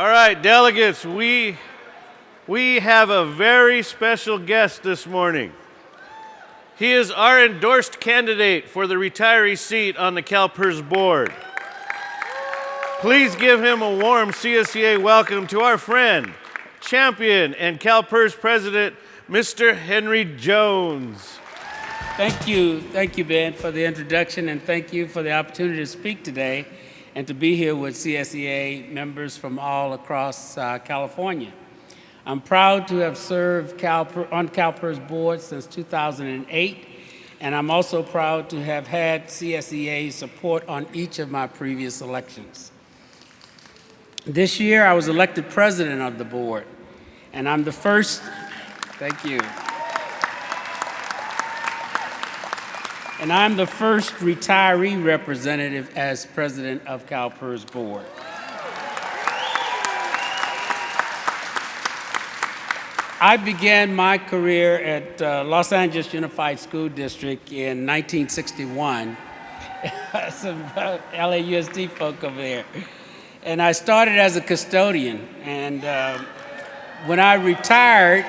All right, delegates, we have a very special guest this morning. He is our endorsed candidate for the retiree seat on the CalPERS board. Please give him a warm CSEA welcome to our friend, champion, and CalPERS president, Mr. Henry Jones. Thank you, Ben, for the introduction, and thank you for the opportunity to speak today and to be here with CSEA members from all across California. I'm proud to have served on CalPERS board since 2008, and I'm also proud to have had CSEA support on each of my previous elections. This year, I was elected president of the board, and I'm the first, thank you. And I'm the first retiree representative as president of CalPERS board. I began my career at Los Angeles Unified School District in 1961. Some LAUSD folk over there. And I started as a custodian. And when I retired,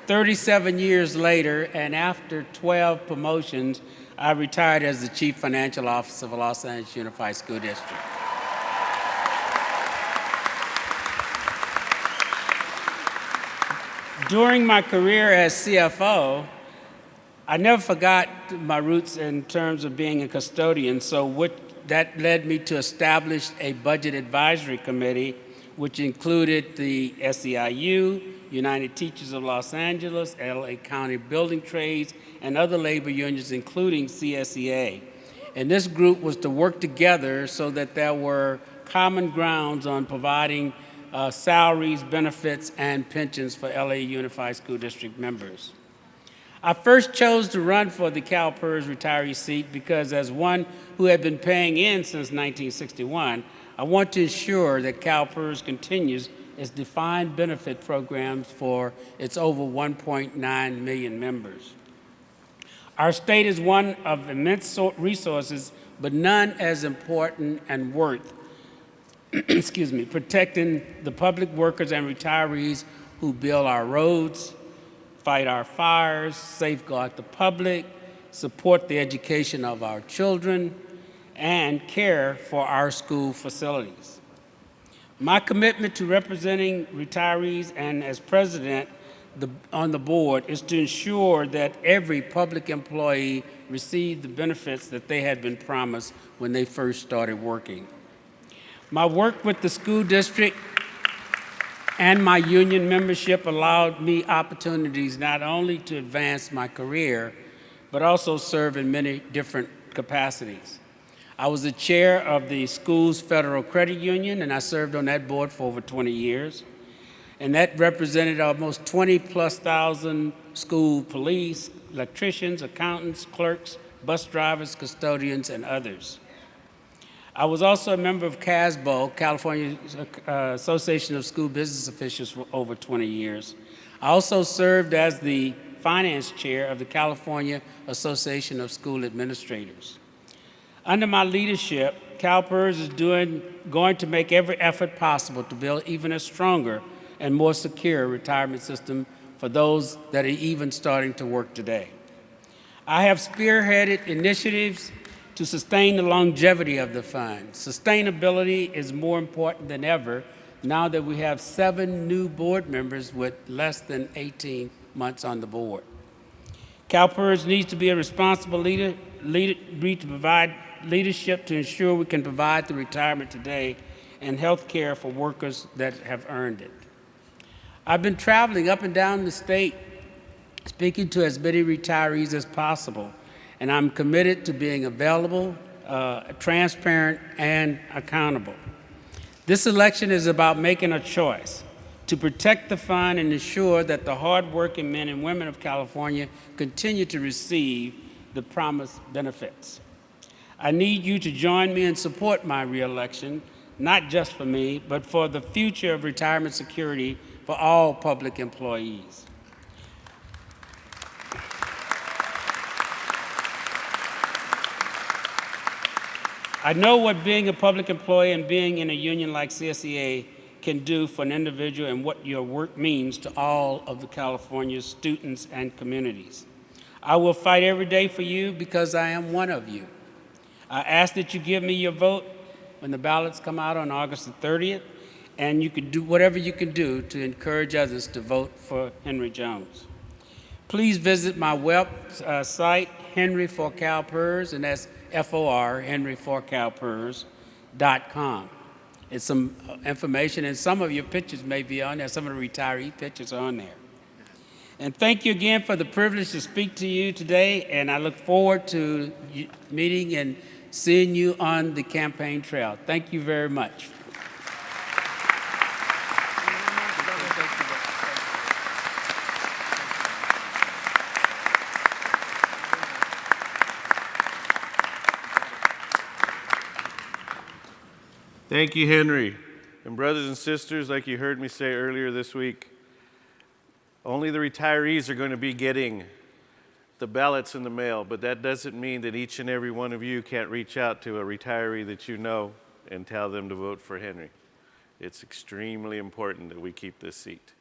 37 years later, and after 12 promotions, I retired as the Chief Financial Officer of Los Angeles Unified School District. During my career as CFO, I never forgot my roots in terms of being a custodian, so that led me to establish a budget advisory committee, which included the SEIU, United Teachers of Los Angeles, LA County Building Trades, and other labor unions, including CSEA. And this group was to work together so that there were common grounds on providing salaries, benefits, and pensions for LA Unified School District members. I first chose to run for the CalPERS retiree seat because as one who had been paying in since 1961, I want to ensure that CalPERS continues its defined benefit programs for its over 1.9 million members. Our state is one of immense resources, but none as important and worth protecting the public workers and retirees who build our roads, fight our fires, safeguard the public, support the education of our children, and care for our school facilities. My commitment to representing retirees and as president on the board is to ensure that every public employee received the benefits that they had been promised when they first started working. My work with the school district and my union membership allowed me opportunities not only to advance my career, but also serve in many different capacities. I was the chair of the school's federal credit union, and I served on that board for over 20 years. And that represented almost 20,000+ school police, electricians, accountants, clerks, bus drivers, custodians, and others. I was also a member of CASBO, California Association of School Business Officials, for over 20 years. I also served as the finance chair of the California Association of School Administrators. Under my leadership, CalPERS is going to make every effort possible to build even a stronger and more secure retirement system for those that are even starting to work today. I have spearheaded initiatives to sustain the longevity of the fund. Sustainability is more important than ever now that we have 7 new board members with less than 18 months on the board. CalPERS needs to be a responsible leader to provide leadership to ensure we can provide the retirement today and health care for workers that have earned it. I've been traveling up and down the state, speaking to as many retirees as possible, and I'm committed to being available, transparent, and accountable. This election is about making a choice to protect the fund and ensure that the hardworking men and women of California continue to receive the promised benefits. I need you to join me and support my reelection, not just for me, but for the future of retirement security for all public employees. I know what being a public employee and being in a union like CSEA can do for an individual and what your work means to all of the California students and communities. I will fight every day for you because I am one of you. I ask that you give me your vote when the ballots come out on August the 30th, and you can do whatever you can do to encourage others to vote for Henry Jones. Please visit my website, Henry for CalPERS, and that's F-O-R, henryforcalpers.com. It's some information, and some of your pictures may be on there. Some of the retiree pictures are on there. And thank you again for the privilege to speak to you today, and I look forward to meeting and seeing you on the campaign trail. Thank you very much. Thank you, Henry. And brothers and sisters, like you heard me say earlier this week, only the retirees are going to be getting the ballots in the mail, but that doesn't mean that each and every one of you can't reach out to a retiree that you know and tell them to vote for Henry. It's extremely important that we keep this seat.